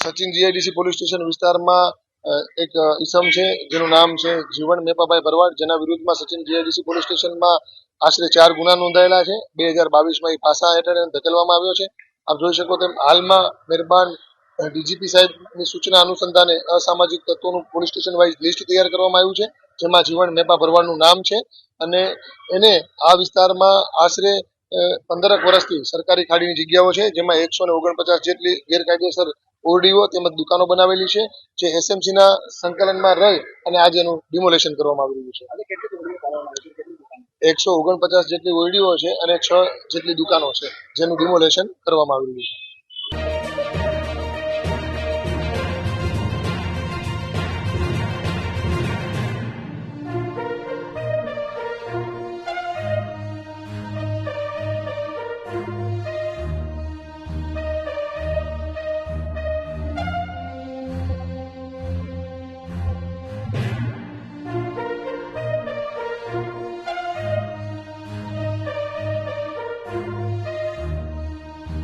Sachin GIDC police station વિસ્તારમાં એક ઈસમ છે જેનું નામ છે જીવન મેપાભાઈ ભરવાડ, જેના વિરુદ્ધમાં સચિન જીઆઈડીસી પોલીસ સ્ટેશનમાં આશરે 4 ગુના નોંધાયેલા છે. 2022માં એ પાસા હેઠળ ધકેલવામાં આવ્યો છે. આપ જોઈ શકો તેમ હાલમાં મહેરબાન ડીજીપી સાહેબની સૂચના અનુસંધાને અસામાજિક તત્વોનું પોલીસ સ્ટેશન વાઇઝ લિસ્ટ તૈયાર કરવામાં આવ્યું છે, જેમાં જીવન મેપા ભરવાડનું નામ છે અને એને આ વિસ્તારમાં આશરે 15 વર્ષથી સરકારી ખાડીની જગ્યાઓ છે, જેમાં 149 જેટલી ગેરકાયદેસર ઓરડીઓ તેમજ દુકાનો બનાવેલી છે, જે એસએમસીના સંકલનમાં રહી અને આજે એનું ડિમોલેશન કરવામાં આવી રહ્યું છે. 149 જેટલી ઓરડીઓ છે અને 6 જેટલી દુકાનો છે, જેનું ડિમોલેશન કરવામાં આવી રહ્યું છે.